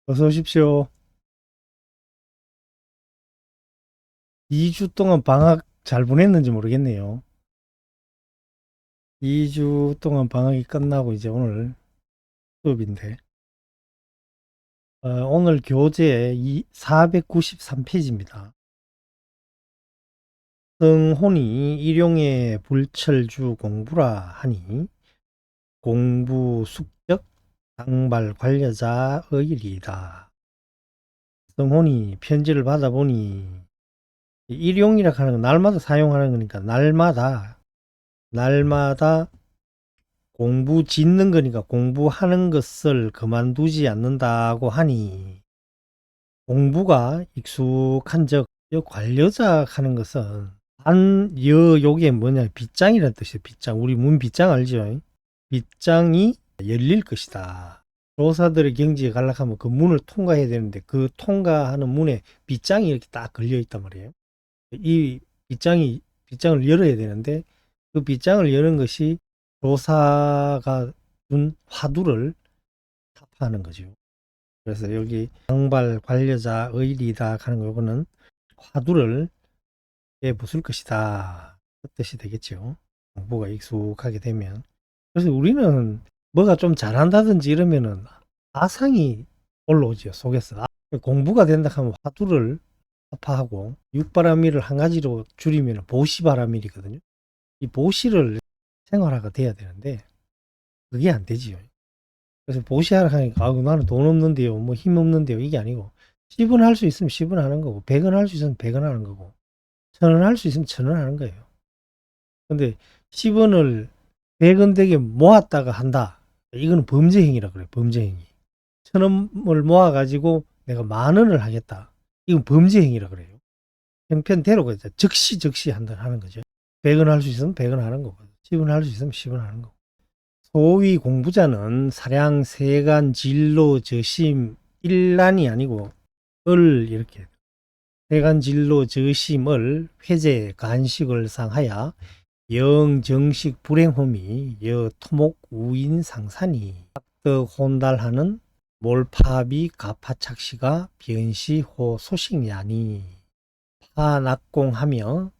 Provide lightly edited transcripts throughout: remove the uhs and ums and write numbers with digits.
어서 오십시오. 2주 동안 방학 잘 보냈는지 모르겠네요. 2주 동안 방학이 끝나고 이제 오늘 수업인데, 오늘 교재 493페이지입니다. 성혼이 일용의 불철주 공부라 하니 공부 숙적 당발 관여자의 일이다. 성혼이 편지를 받아보니 일용이라 하는 건 날마다 사용하는 거니까 날마다 공부 짓는 거니까 공부하는 것을 그만두지 않는다고 하니 공부가 익숙한 적, 관여자 하는 것은 요게 뭐냐, 빗장이라는 뜻이에요. 빗장. 우리 문 빗장 알죠? 빗장이 열릴 것이다. 조사들의 경지에 가려면 그 문을 통과해야 되는데 그 통과하는 문에 빗장이 이렇게 딱 걸려 있단 말이에요. 이 빗장을 열어야 되는데 그 빗장을 여는 것이 조사가 준 화두를 타파하는 거죠. 그래서 여기 양발 관여자의 리다 하는 거는 화두를 내부술 것이다. 그 뜻이 되겠죠. 공부가 익숙하게 되면. 그래서 우리는 뭐가 좀 잘한다든지 이러면은 아상이 올라오죠. 속에서. 공부가 된다 하면 화두를 타파하고 육바라밀을 한 가지로 줄이면 보시바라밀이거든요. 이 보시를 생활화가 돼야 되는데 그게 안 되지요. 그래서 보시하라 하니까 나는 돈 없는데요, 뭐 힘 없는데요, 이게 아니고 10원 할 수 있으면 10원 하는 거고 100원 할 수 있으면 100원 하는 거고 1000원 할 수 있으면 1000원 하는 거예요. 근데 10원을 100원 되게 모았다가 한다, 이거는 범죄행위라 그래요. 범죄행위. 1000원을 모아가지고 내가 10,000원을 하겠다, 이건 범죄행위라 그래요. 형편대로 그죠. 즉시 하는 거죠. 100원 할 수 있으면 100원 하는 거고 10원 할 수 있으면 10원 하는 거고. 소위 공부자는 사량 세간 진로 저심 일란이 아니고 이렇게 세간 진로 저심을 회제 간식을 상하여 영정식 불행홈이 여 토목 우인 상산이 학덕 혼달하는 몰파비 가파착시가 변시호 소식냐니 파낙공하며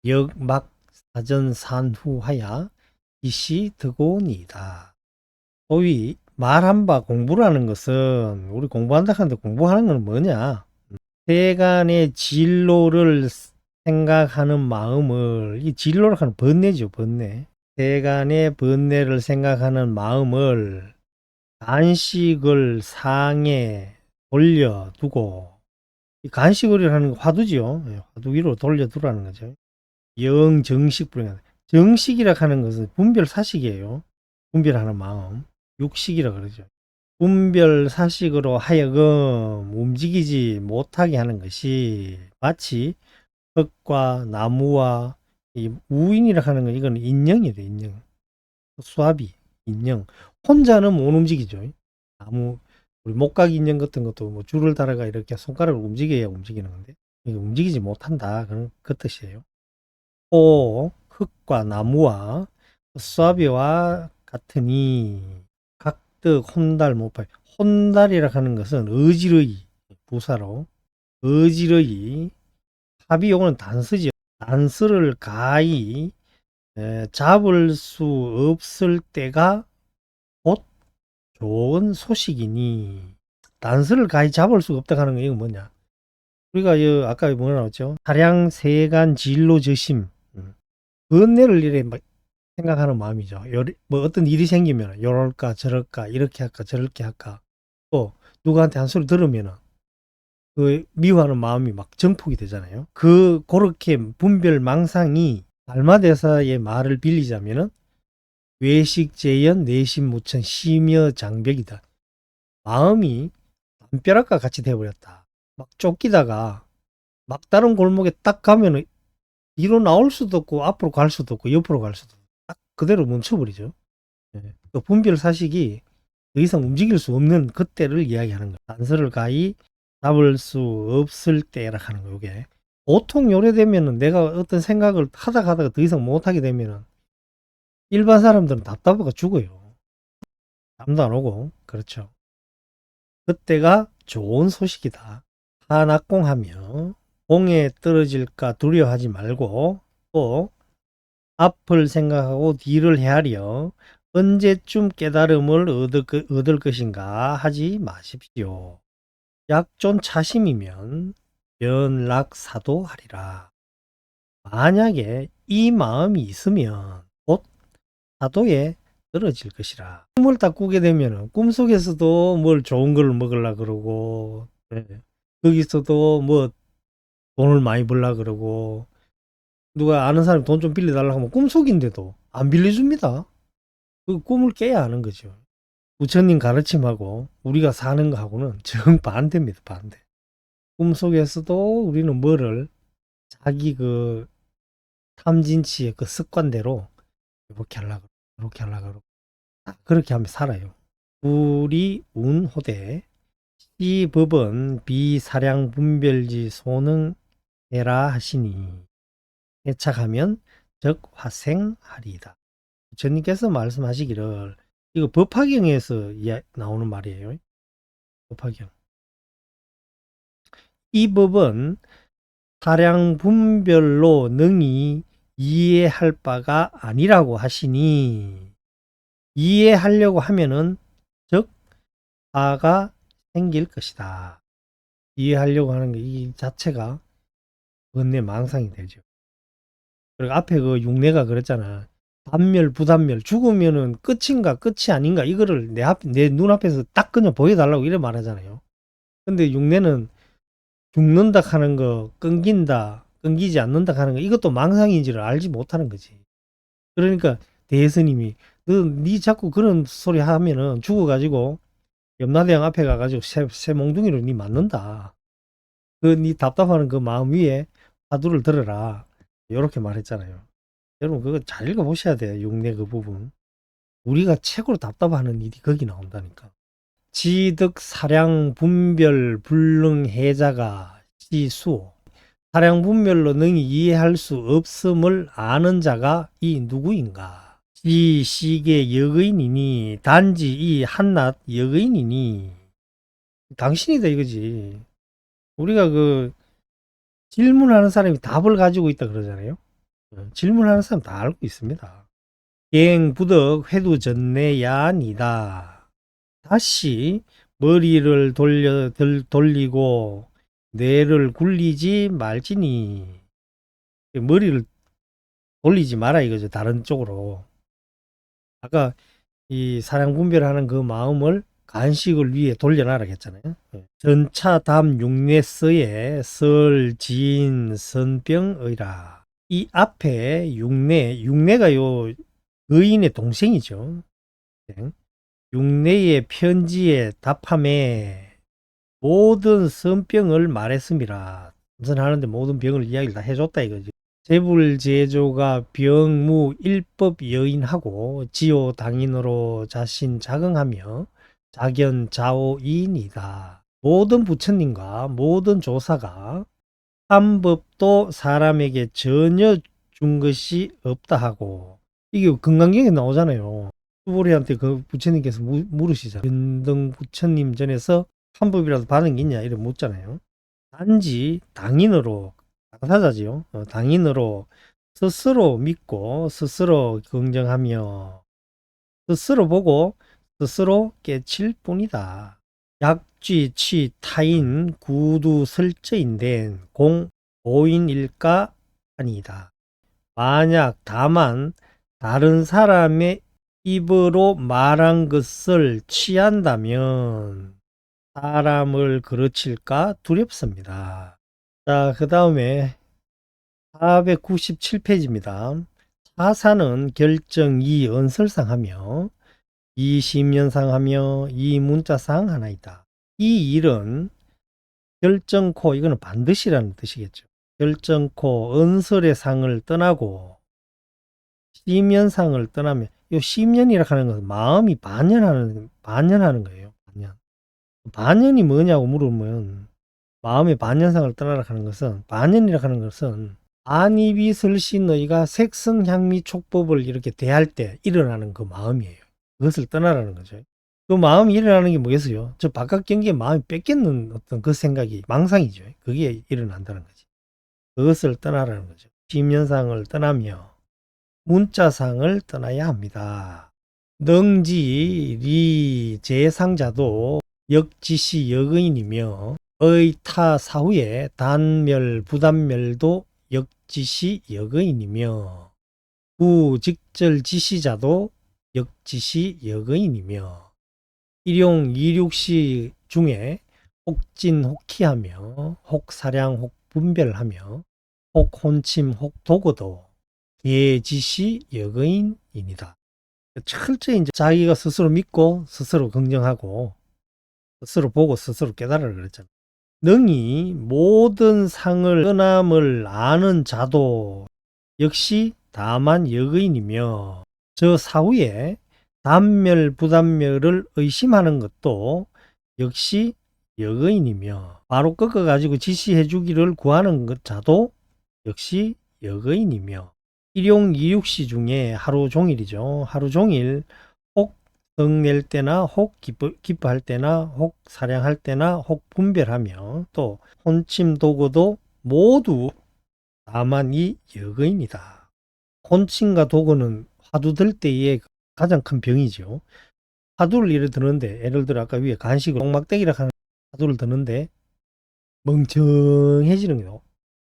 역막 사전산후하야 이시 드고니다. 소위 말한 바 공부라는 것은, 우리 공부한다 하는데 공부하는 건 뭐냐? 세간의 진로를 생각하는 마음을, 이 진로를 하는 번뇌죠, 번뇌. 세간의 번뇌를 생각하는 마음을 간식을 상에 돌려두고, 이 간식을 하는 화두죠. 화두 위로 돌려두라는 거죠. 영정식 불행. 정식이라 하는 것은 분별 사식이에요. 분별하는 마음. 육식이라 그러죠. 분별 사식으로 하여금 움직이지 못하게 하는 것이 마치 흙과 나무와 이 우인이라 하는 건 이건 인형이에요. 인형. 수압이 인형. 혼자는 못 움직이죠. 나무, 우리 목각 인형 같은 것도 뭐 줄을 달아가 이렇게 손가락을 움직여야 움직이는 건데 이게 움직이지 못한다. 그런 그 뜻이에요. 흙과 나무와 수아비와 같으니 각득 혼달 못팔. 혼달이라 하는 것은 의지의 부사로 의지의 합이 요거는 단수지요. 단수를 가히 잡을 수 없을 때가 곧 좋은 소식이니, 단수를 가히 잡을 수가 없다 하는 거 이건 뭐냐? 우리가 아까 뭐라 나왔죠? 사량 세간 진로 저심. 번뇌를 이래 막 생각하는 마음이죠. 뭐 어떤 일이 생기면 요럴까 저럴까 이렇게 할까 저렇게 할까, 또 누구한테 한 소리 들으면은 그 미워하는 마음이 막 증폭이 되잖아요. 그렇게 분별 망상이 달마대사의 말을 빌리자면은 외식재연 내심무천 심여 장벽이다. 마음이 담벼락과 같이 되어버렸다. 막 쫓기다가 막다른 골목에 딱 가면은 뒤로 나올 수도 없고 앞으로 갈 수도 없고 옆으로 갈 수도 없고 딱 그대로 멈춰버리죠. 그 분별 사식이 더 이상 움직일 수 없는 그때를 이야기하는 거예요. 단서를 가히 잡을 수 없을 때라 하는 거. 요게 보통 요래되면은 내가 어떤 생각을 하다가 더 이상 못하게 되면은 일반 사람들은 답답해가 죽어요. 잠도 안 오고. 그렇죠. 그때가 좋은 소식이다. 하낙공하며 공에 떨어질까 두려워하지 말고 또 앞을 생각하고 뒤를 헤아려 언제쯤 깨달음을 얻을 것인가 하지 마십시오. 약존 차심이면 연락사도하리라. 만약에 이 마음이 있으면 곧 사도에 떨어질 것이라. 꿈을 딱 꾸게 되면 꿈속에서도 뭘 좋은 걸 먹으려 그러고, 예. 거기서도 뭐 돈을 많이 벌려 그러고, 누가 아는 사람이 돈 좀 빌려달라고 하면 꿈속인데도 안 빌려줍니다. 그 꿈을 깨야 하는 거죠. 부처님 가르침하고 우리가 사는 거하고는 정반대입니다. 반대. 꿈속에서도 우리는 뭐를 자기 그 탐진치의 그 습관대로 이렇게 하려고 이렇게 하려고 그렇게 하면 살아요. 우리 운호대 시법은 비사량 분별지 소능해라 하시니 해착하면 적 화생하리이다. 부처님께서 말씀하시기를 이거 법화경에서 나오는 말이에요. 법화경. 이 법은 사량 분별로 능히 이해할 바가 아니라고 하시니 이해하려고 하면은 즉 아가 생길 것이다. 이해하려고 하는 게 이 자체가 번뇌 망상이 되죠. 그리고 앞에 그 육내가 그랬잖아. 단멸, 부단멸, 죽으면은 끝인가 끝이 아닌가 이거를 내 눈앞에서 딱 그냥 보여달라고 이래 말하잖아요. 근데 육내는 죽는다 하는 거, 끊긴다, 끊기지 않는다 하는 거 이것도 망상인지를 알지 못하는 거지. 그러니까 대스님이 니 자꾸 그런 소리 하면은 죽어가지고 염라대왕 앞에 가가지고 새 몽둥이로 니 맞는다. 그 니 답답하는 그 마음 위에 화두를 들어라. 이렇게 말했잖아요. 여러분 그거 잘 읽어보셔야 돼요. 육내 그 부분. 우리가 최고로 답답하는 일이 거기 나온다니까. 지득 사량 분별 불능해자가 시수. 사량 분별로 능히 이해할 수 없음을 아는 자가 이 누구인가? 이 시계 여의인이니 단지 이 한낱 여의인이니 당신이다 이거지. 우리가 그 질문하는 사람이 답을 가지고 있다 그러잖아요. 질문하는 사람 다 알고 있습니다. 갱부덕 회두전내야니다. 다시 머리를 돌리고 뇌를 굴리지 말지니 머리를 돌리지 마라 이거죠. 다른 쪽으로. 아까 이 사량 분별하는 그 마음을 간식을 위해 돌려놔라 했잖아요. 전차담 육내서의 설진 선병의라. 이 앞에 육내가 요 의인의 동생이죠. 육내의 편지에 답함에 모든 선병을 말했습니다. 무슨 하는데 모든 병을 이야기를 다 해줬다 이거지. 재불제조가 병무 일법 여인하고 지오 당인으로 자신 자긍하며 자견 자오이이다. 모든 부처님과 모든 조사가 한 법도 사람에게 전혀 준 것이 없다 하고 이게 금강경에 나오잖아요. 수보리한테 그 부처님께서 물으시잖아요. 연등 부처님 전에서 한 법이라도 받은 게 있냐 이래 묻잖아요. 단지 당인으로 당사자지요. 당인으로 스스로 믿고 스스로 긍정하며 스스로 보고 스스로 깨칠 뿐이다. 약쥐치 타인 구두 설저인된 공오인일까 아니다. 만약 다만 다른 사람의 입으로 말한 것을 취한다면 사람을 그르칠까 두렵습니다. 자, 그 다음에 497페이지입니다. 사사는 결정 이 언설상하며 이 심연상하며 이 문자상 하나이다. 이 일은 결정코 이거는 반드시라는 뜻이겠죠. 결정코 언설의 상을 떠나고 심연상을 떠나면 이 심연이라 하는 것은 마음이 반연하는 거예요. 반연이 뭐냐고 물으면 마음의 반연상을 떠나라 하는 것은 반연이라 하는 것은 안이비설신의가 색성향미 촉법을 이렇게 대할 때 일어나는 그 마음이에요. 그것을 떠나라는 거죠. 그 마음이 일어나는 게 뭐겠어요? 저 바깥 경기에 마음이 뺏겠는 어떤 그 생각이 망상이죠. 그게 일어난다는 거지. 그것을 떠나라는 거죠. 심연상을 떠나며 문자상을 떠나야 합니다. 능지 리 제상자도 역지시 역의이며 의타 사후에 단멸 부단멸도 역지시 역의이며 구직절 지시자도 역지시 역의이며 일용 이륙시 중에 혹진 혹희하며 혹사량 혹분별하며 혹혼침 혹도거도 예지시 역의인이다. 철저히 이제 자기가 스스로 믿고 스스로 긍정하고 스스로 보고 스스로 깨달으라 그랬잖아. 능히 모든 상을 떠남을 아는 자도 역시 다만 역의인이며 저 사후에 단멸 부단멸을 의심하는 것도 역시 역의인이며 바로 꺾어 가지고 지시해 주기를 구하는 것 자도 역시 역의인이며 일용 이육시 중에 하루 종일이죠. 하루 종일 혹 성낼 때나 혹 기뻐할 때나 혹 사량할 때나 혹 분별하며 또 혼침 도구도 모두 다만 이 역의인이다. 혼침과 도구는 화두 들 때의 가장 큰 병이죠. 화두를 예를 드는데 예를 들어 아까 위에 간식을 똥막대기라 하는 화두를 드는데 멍청해지는 거예요.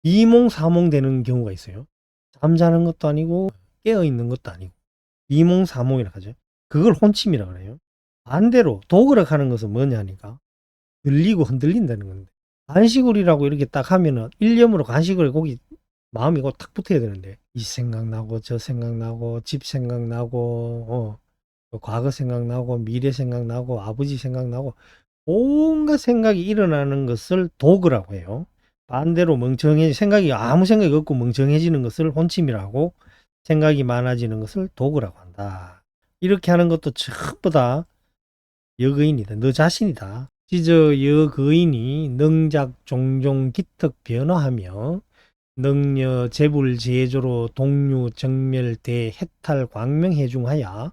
이몽사몽 되는 경우가 있어요. 잠자는 것도 아니고 깨어있는 것도 아니고 이몽사몽이라 하죠. 그걸 혼침이라 그래요. 반대로 도그라 하는 것은 뭐냐니까 들리고 흔들린다는 건데 간식을이라고 이렇게 딱 하면은 일념으로 간식을 거기 마음이 꼭 탁 붙어야 되는데 이 생각나고 저 생각나고 집 생각나고 과거 생각나고 미래 생각나고 아버지 생각나고 온갖 생각이 일어나는 것을 도그라고 해요. 반대로 생각이 아무 생각이 없고 멍청해지는 것을 혼침이라고 생각이 많아지는 것을 도그라고 한다. 이렇게 하는 것도 전부 다 역의인이다. 너 자신이다. 지저 역의인이 능작 종종 기특 변화하며 능여 재불 제조로 동류 정멸 대해탈 광명해중하야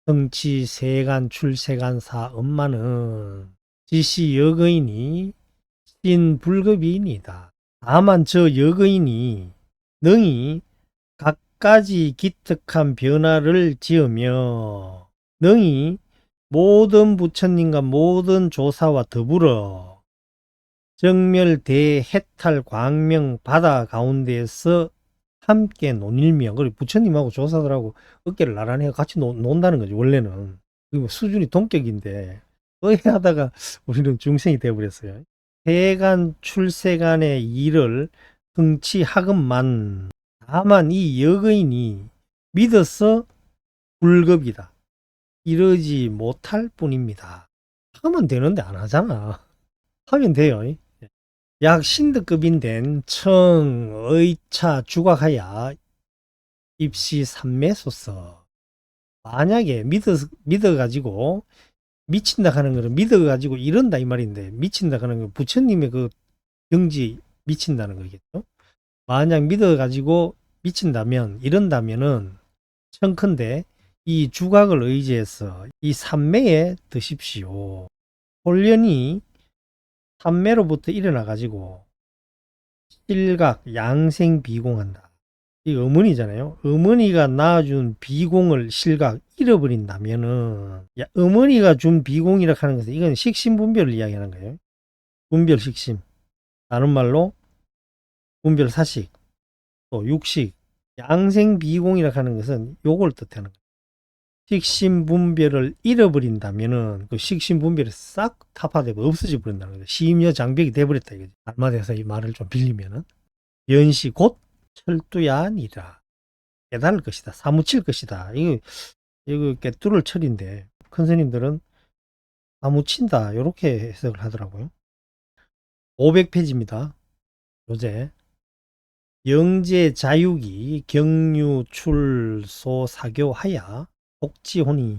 성치 세간 출세간 사엄마는 지시 역의인이 신불급이니이다. 다만 저 역의인이 능히 갖가지 기특한 변화를 지으며 능히 모든 부처님과 모든 조사와 더불어 정멸 대해탈 광명 바다 가운데에서 함께 논일며 그리고 부처님하고 조사들하고 어깨를 나란히 같이 논다는 거지 원래는. 수준이 동격인데 의하다가 우리는 중생이 되어버렸어요. 세간 출세간의 일을 흥치하건만 다만 이 역의인이 믿어서 불급이다. 이러지 못할 뿐입니다. 하면 되는데 안 하잖아. 하면 돼요. 약 신드급인 청, 의차, 주각하야 입시 삼매소서. 만약에 믿어가지고 미친다 하는 거는 믿어가지고 이런다 이 말인데 미친다 하는 건 부처님의 그 경지 미친다는 거겠죠. 만약 믿어가지고 미친다면 이런다면은 청컨대 이 주각을 의지해서 이 삼매에 드십시오. 혼련이 삼매로부터 일어나 가지고 실각 양생 비공한다. 이 어머니잖아요. 어머니가 낳아준 비공을 실각 잃어버린다면은 어머니가 준 비공이라 하는 것은 이건 식신분별을 이야기하는 거예요. 분별 식신. 다른 말로 분별 사식, 또 육식, 양생 비공이라 하는 것은 요걸 뜻하는 거예요. 식신분별을 잃어버린다면은 그 식신분별이 싹 타파되고 없어져 버린다는 거죠. 심여 장벽이 돼버렸다 이거지. 알마대에서 이 말을 좀 빌리면은 연시 곧 철두야 아니라 깨달을 것이다. 사무칠 것이다. 이거 깨뚫을 철인데 큰 스님들은 사무친다. 이렇게 해석을 하더라고요. 500페이지입니다. 요제 영재 자육이 경유 출소 사교하야 복지혼이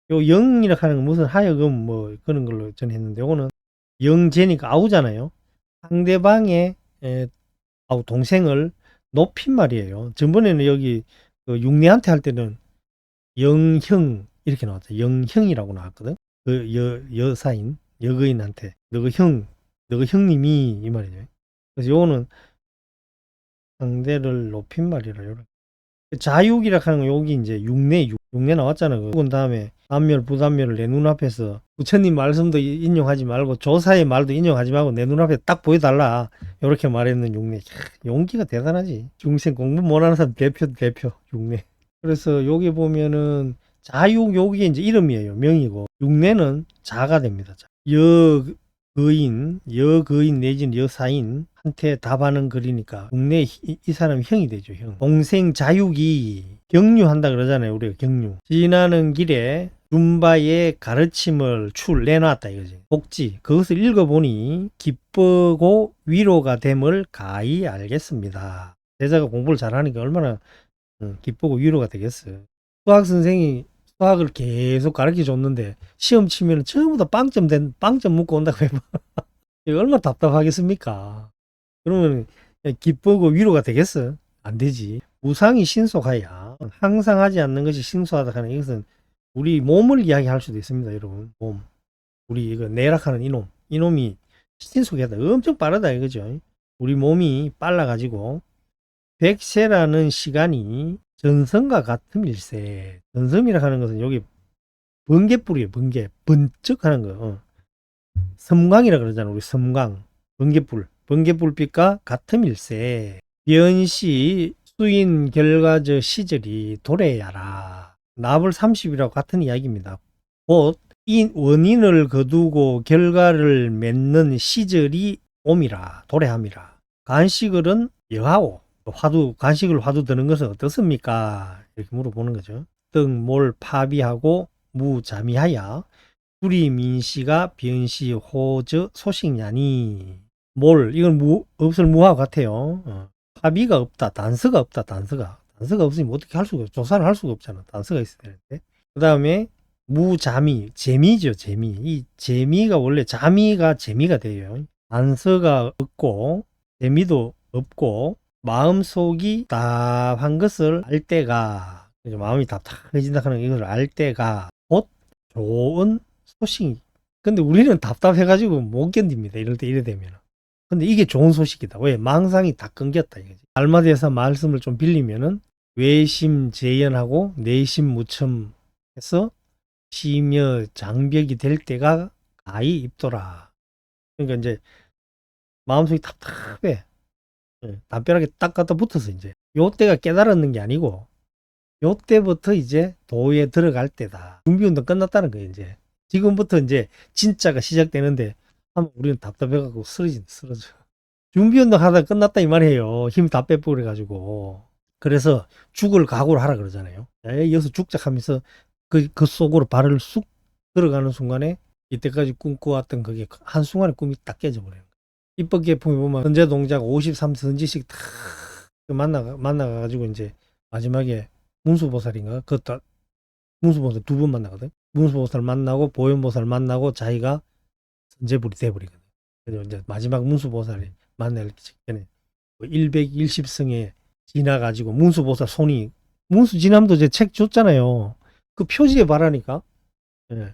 요 영이라 하는 건 무슨 하여금 뭐 그런 걸로 전했는데 요거는 영재니까 아우잖아요. 상대방의 아우 동생을 높인 말이에요. 전번에는 여기 그 육내한테 할 때는 영형 이렇게 나왔죠. 영형이라고 나왔거든. 그 여사인 여거인한테 너가 형님이 이 말이죠. 그래서 요거는 상대를 높인 말이라. 요런 자육이라 하는 거 여기 이제 육내 나왔잖아. 그건 다음에 단멸 부단멸을 내 눈앞에서 부처님 말씀도 인용하지 말고 조사의 말도 인용하지 말고 내 눈앞에 딱 보여달라. 이렇게 말했는 육내. 용기가 대단하지. 중생 공부 못하는 사람 대표 육내. 그래서 여기 보면은 자육 여기 이제 이름이에요. 명이고 육내는 자가 됩니다. 자. 여거인 내지는 여사인한테 답하는 글이니까 국내 이 사람이 형이 되죠. 형. 동생 자육이 경유한다 그러잖아요. 우리가 경유. 지나는 길에 줌바의 가르침을 내놨다 이거지. 복지. 그것을 읽어보니 기쁘고 위로가 됨을 가히 알겠습니다. 제자가 공부를 잘하니까 얼마나 기쁘고 위로가 되겠어요. 수학 선생이 수학을 계속 가르쳐 줬는데 시험 치면 전부 다 빵점 묻고 온다고 해봐. 얼마나 답답하겠습니까? 그러면 기쁘고 위로가 되겠어? 안 되지. 무상이 신속하야. 항상 하지 않는 것이 신속하다 하는 이것은 우리 몸을 이야기할 수도 있습니다, 여러분. 몸. 우리 이거 내락하는 이놈이 신속하다. 엄청 빠르다 이거죠. 우리 몸이 빨라가지고 100세라는 시간이 전성과 같음일세. 전성이라 하는 것은 여기 번개불이에요. 번쩍 하는 거. 섬광이라 그러잖아. 우리 섬광. 번개불빛과 같음일세. 변시 수인 결과저 시절이 도래야라. 나불 30이라고 같은 이야기입니다. 곧 이 원인을 거두고 결과를 맺는 시절이 옴이라. 도래함이라. 간식을은 여하오. 간식을 화두 드는 것은 어떻습니까? 이렇게 물어보는 거죠. 등, 몰, 파비하고 무자미하야 구리 민시가 변시 호저 소식냐니. 몰, 이건 없을 무하고 같아요. 파비가 없다. 단서가 없다. 단서가 없으면 어떻게 할 수가 없어. 조사를 할 수가 없잖아. 단서가 있어야 되는데. 그 다음에 무자미, 재미죠. 재미. 이 재미가 원래 자미가 재미가 돼요. 단서가 없고 재미도 없고 마음속이 답한 것을 알 때가, 마음이 답답해진다 하는 이걸 알 때가 곧 좋은 소식이. 근데 우리는 답답해가지고 못 견딥니다. 이럴 때 이래 되면. 근데 이게 좋은 소식이다. 왜? 망상이 다 끊겼다 이거지. 알마디에서 말씀을 좀 빌리면은 외심재연하고 내심무첨해서 시며 장벽이 될 때가 가히 입도라. 그러니까 이제 마음속이 답답해. 담벼락에 딱 갖다 붙어서 이제 요때가 깨달았는 게 아니고 요때부터 이제 도에 들어갈 때다. 준비운동 끝났다는 거예요. 이제 지금부터 이제 진짜가 시작되는데 우리는 답답해갖고 쓰러져. 준비운동 하다가 끝났다 이 말이에요. 힘 다 빼버려 가지고. 그래서 죽을 각오를 하라 그러잖아요. 여기서 죽작하면서 그 속으로 발을 쑥 들어가는 순간에 이때까지 꿈꿔왔던 그게 한순간에 꿈이 딱 깨져버려요. 입법계품에 보면 선제 동작 53선지식 탁 만나가지고 이제 마지막에 문수보살인가? 문수보살 두 번 만나거든. 문수보살 만나고 보현보살 만나고 자기가 선제불이 돼버리거든. 그래서 이제 마지막 문수보살이 만날 직전에 110성에 지나가지고 문수보살 손이, 문수지남도 제 책 줬잖아요. 그 표지에 바라니까. 예.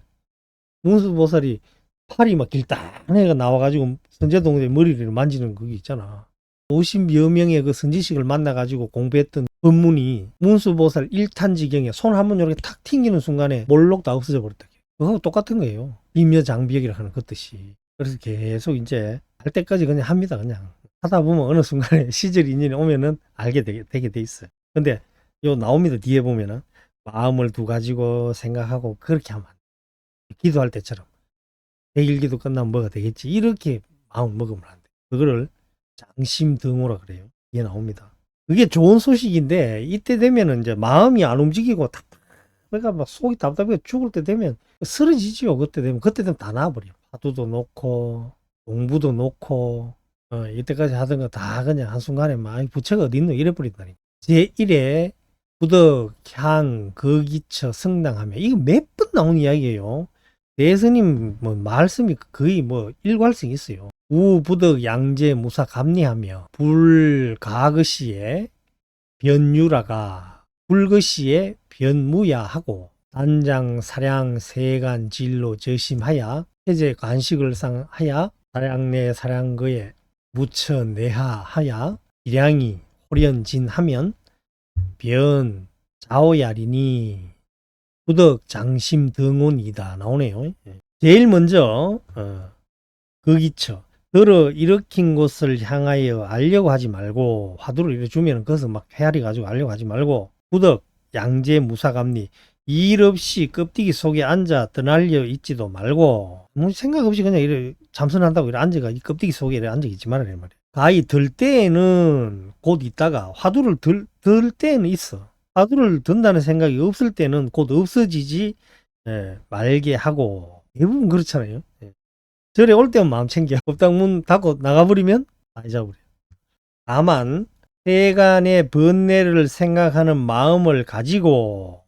문수보살이 팔이 막 길다해가 나와가지고 선제동의 머리를 만지는 그게 있잖아. 50여 명의 그 선지식을 만나가지고 공부했던 법문이 문수보살 1탄지경에 손 한번 이렇게 탁 튕기는 순간에 몰록 다 없어져 버렸다. 그거하고 똑같은 거예요. 비묘장벽이라 하는 그 뜻이. 그래서 계속 이제 할 때까지 그냥 합니다. 그냥 하다 보면 어느 순간에 시절 인연이 오면은 알게 되게 돼 있어요. 근데 요 나옵니다. 뒤에 보면은 마음을 두 가지고 생각하고 그렇게 하면 안 돼. 기도할 때처럼 100일기도 끝나면 뭐가 되겠지. 이렇게 마음 먹으면 안 돼. 그거를 장심등호라 그래요. 이게 나옵니다. 그게 좋은 소식인데 이때 되면은 이제 마음이 안 움직이고 그러니까 막 속이 답답해 죽을 때 되면 쓰러지지요. 그때 되면 다 나와버려. 화두도 놓고 공부도 놓고 이때까지 하던 거 다 그냥 한순간에 막 부처가 어디 있노 이래버린다니까. 제1회 부덕, 향, 거기처, 성당하며 이거 몇 번 나온 이야기예요. 대스님 말씀이 거의 일괄성이 있어요. 우부덕 양재 무사 감리하며 불가거시에 변유라가 불거시에 변무야하고 단장 사량 세간 진로 저심하야 해제 관식을 상하야 사량내 사량거에 무처 내하하야 기량이 호련진하면 변 자오야리니 부덕 장심 등온이다 나오네요. 제일 먼저 거기쳐 들어 일으킨 곳을 향하여 알려고 하지 말고 화두를 일어주면 그것을 막 헤아리 가지고 알려고 하지 말고 부덕 양재 무사감리 일 없이 껍데기 속에 앉아 떠날려 있지도 말고 뭐 생각 없이 그냥 이래 잠선한다고 이래 앉아가 이 껍데기 속에 이래 앉아 있지 말아야 말이야. 가히 들 때에는 곧 있다가 화두를 들 때에는 있어. 화두를 든다는 생각이 없을 때는 곧 없어지지 말게 하고 대부분 그렇잖아요. 절에 올 때만 마음 챙겨. 법당 문 닫고 나가버리면 다 잊어버려. 다만 세간의 번뇌를 생각하는 마음을 가지고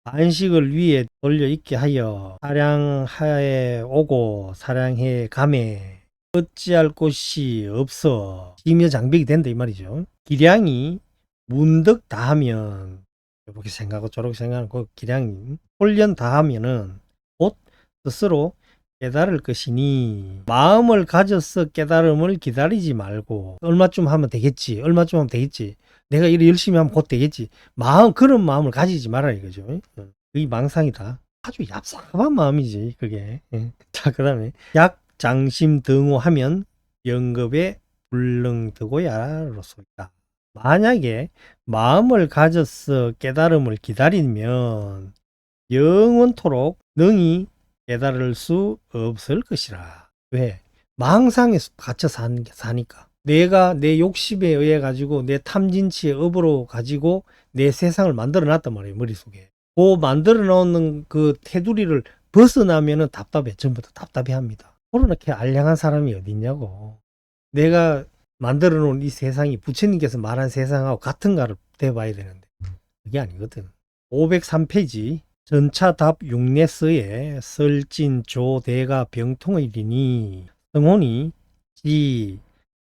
안식을 위에 돌려 있게 하여 사량하에 오고 사량해 감에 어찌할 곳이 없어 심여 장벽이 된다 이 말이죠. 기량이 문득 다하면 이렇게 생각하고 저렇게 생각하는 그 기량이 훈련 다하면은 곧 스스로 깨달을 것이니 마음을 가져서 깨달음을 기다리지 말고 얼마쯤 하면 되겠지 얼마쯤 하면 되겠지 내가 일을 열심히 하면 곧 되겠지 그런 마음을 가지지 말아라 이거죠. 이 망상이다. 아주 얍삽한 마음이지 그게. 자 그 다음에 약장심 등호하면 영겁에 불능드고야로서 있다. 만약에 마음을 가져서 깨달음을 기다리면 영원토록 능히 깨달을 수 없을 것이라. 왜? 망상에 갇혀 사니까. 내가 내 욕심에 의해 가지고 내 탐진치의 업으로 가지고 내 세상을 만들어 놨단 말이에요. 머릿속에. 그 만들어 놓는 그 테두리를 벗어나면은 답답해. 전부 다 답답해 합니다. 그렇게 알량한 사람이 어디 있냐고. 내가 만들어 놓은 이 세상이 부처님께서 말한 세상하고 같은가를 대봐야 되는데 그게 아니거든. 503페이지 전차답 육내서에 설진 조대가 병통의리니 성혼이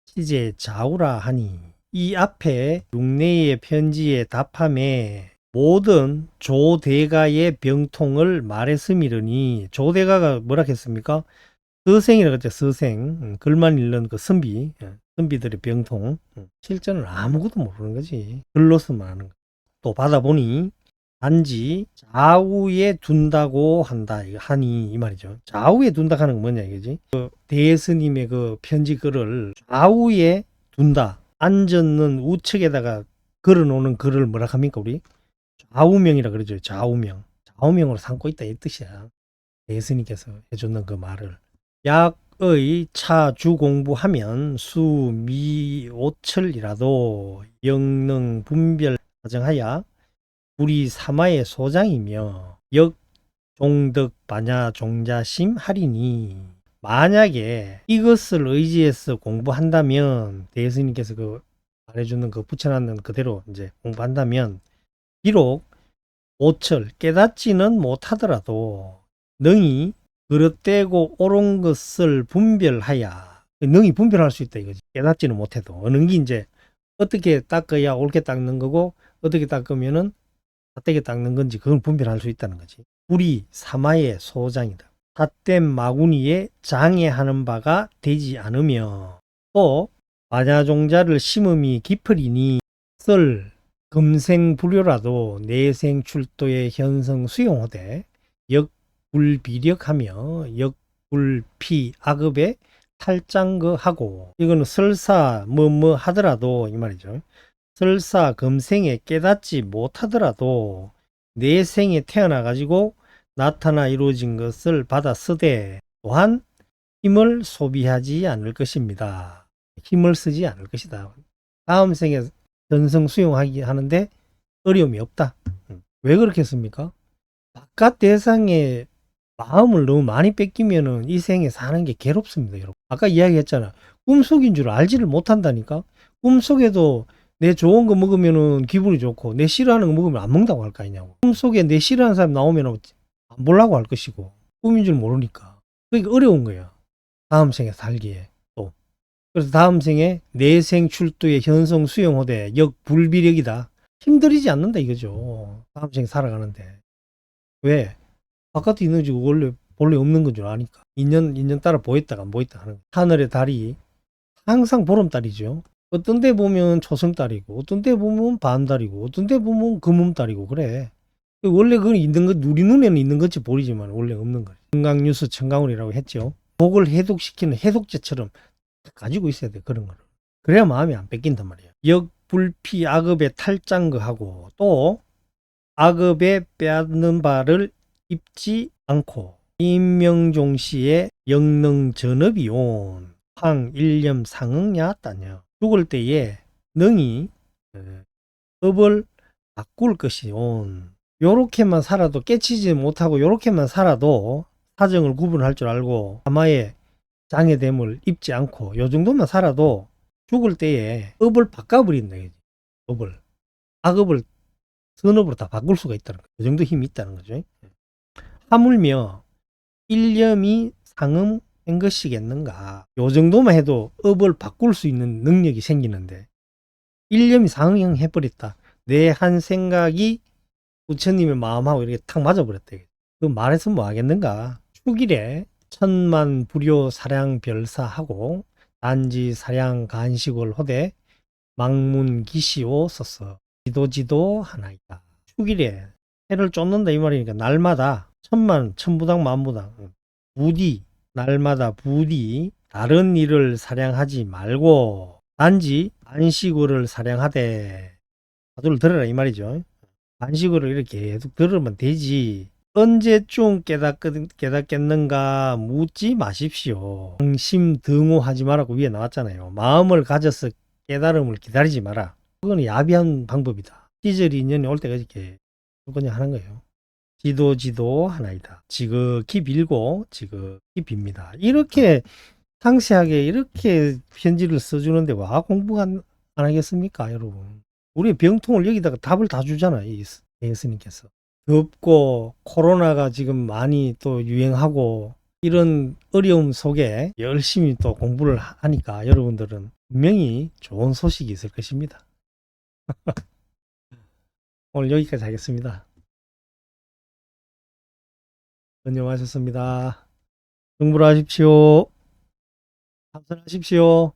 시제 좌우라 하니 이 앞에 육내의 편지에 답함에 모든 조대가의 병통을 말했음이러니 조대가가 뭐라 했습니까? 서생이라고 했죠. 서생 글만 읽는 그 선비들의 병통 실제는 아무것도 모르는 거지. 글로서만 하는 거. 또 받아보니 단지 좌우에 둔다고 한다 하니 이 말이죠. 좌우에 둔다 하는 건 뭐냐 이거지. 그 대스님의 그 편지 글을 좌우에 둔다. 앉았는 우측에다가 걸어놓는 글을 뭐라 합니까 우리? 좌우명이라 그러죠. 좌우명. 좌우명으로 삼고 있다 이 뜻이야. 대스님께서 해줬는 그 말을. 약의 차주 공부하면 수미오철이라도 영능 분별 가정하여 우리 사마의 소장이며 역종덕 반야 종자심 하리니 만약에 이것을 의지해서 공부한다면 대스님께서 그 말해주는 그 붙여놨는 그대로 이제 공부한다면 비록 오철 깨닫지는 못하더라도 능히 그릇되고 옳은 것을 분별하여 능히 분별할 수 있다 이거지. 깨닫지는 못해도 어느 게 이제 어떻게 닦아야 옳게 닦는 거고 어떻게 닦으면은 삿되게 닦는 건지 그걸 분별할 수 있다는 거지. 우리 사마의 소장이다. 삿된 마구니에 장애하는 바가 되지 않으며 또 반야종자를 심음이 깊으리니 썰 금생불효라도 내생출도의 현성 수용하되 역불비력하며 역불피악업에 탈장거하고 이거는 설사 뭐뭐 하더라도 이 말이죠. 설사 금생에 깨닫지 못하더라도 내 생에 태어나 가지고 나타나 이루어진 것을 받아 쓰되 또한 힘을 소비하지 않을 것입니다. 힘을 쓰지 않을 것이다. 다음 생에 전성 수용하기 하는데 어려움이 없다. 왜 그렇게 했습니까? 바깥 대상에 마음을 너무 많이 뺏기면은 이 생에 사는 게 괴롭습니다, 여러분. 아까 이야기했잖아. 꿈속인 줄 알지를 못한다니까. 꿈속에도 내 좋은 거 먹으면은 기분이 좋고 내 싫어하는 거 먹으면 안 먹는다고 할 거 아니냐고. 꿈속에 내 싫어하는 사람 나오면 안 보려고 할 것이고 꿈인 줄 모르니까. 그러니까 어려운 거야. 다음 생에 살기에 또. 그래서 다음 생에 내생 출두의 현성 수용호대 역불비력이다. 힘들이지 않는다 이거죠. 다음 생에 살아가는데. 왜? 바깥에 있는 지 원래 없는 건 줄 아니까. 인연 따라 보였다가 안 보였다 하는 거야. 하늘의 달이 항상 보름달이죠. 어떤 데 보면 초승달이고, 어떤 데 보면 반달이고, 어떤 데 보면 금음달이고, 그래. 원래 그건 있는 거, 우리 눈에는 있는 건지 보이지만 원래 없는 거예요. 건강뉴스 청강원이라고 했죠. 목을 해독시키는 해독제처럼 가지고 있어야 돼, 그런 거를. 그래야 마음이 안 뺏긴단 말이에요. 역불피 악업의 탈장거하고 또 악업에 빼앗는 바를 입지 않고 임명종 씨의 영능 전업이 온 황일념 상응야 따녀 죽을 때에 능히 업을 바꿀 것이 온 요렇게만 살아도 깨치지 못하고 요렇게만 살아도 사정을 구분할 줄 알고 하마의 장애됨을 입지 않고 요 정도만 살아도 죽을 때에 업을 바꿔버린다. 업을 악업을 선업으로 다 바꿀 수가 있다는 거예요. 그 정도 힘이 있다는 거죠. 하물며 일념이 상음한 것이겠는가. 요 정도만 해도 업을 바꿀 수 있는 능력이 생기는데 일념이 상응해버렸다. 내 한 생각이 부처님의 마음하고 이렇게 탁 맞아버렸다. 그 말해서 뭐 하겠는가. 축일에 천만 불효 사량 별사하고 단지 사량 간식을 호대 망문 기시오 썼어. 지도지도 하나이다. 축일에 해를 쫓는다 이 말이니까 날마다 천만 천부당 만부당 부디 날마다 부디 다른 일을 사량하지 말고 단지 안식어를 사량하되 사두를 들으라 이 말이죠. 안식어를 이렇게 계속 들으면 되지. 언제쯤 깨닫겠는가 묻지 마십시오. 방심 등호하지 말라고 위에 나왔잖아요. 마음을 가져서 깨달음을 기다리지 마라. 그건 야비한 방법이다. 시절 인연이 올 때까지 이렇게 그냥 하는 거예요. 지도 하나이다. 지극히 빌고 지극히 빕니다. 이렇게 상세하게 이렇게 편지를 써주는데 와 공부 안 하겠습니까 여러분. 우리 병통을 여기다가 답을 다 주잖아 이 예수님께서. 덥고 코로나가 지금 많이 또 유행하고 이런 어려움 속에 열심히 또 공부를 하니까 여러분들은 분명히 좋은 소식이 있을 것입니다. 오늘 여기까지 하겠습니다. 안녕하셨습니다. 공부를 하십시오. 참선하십시오.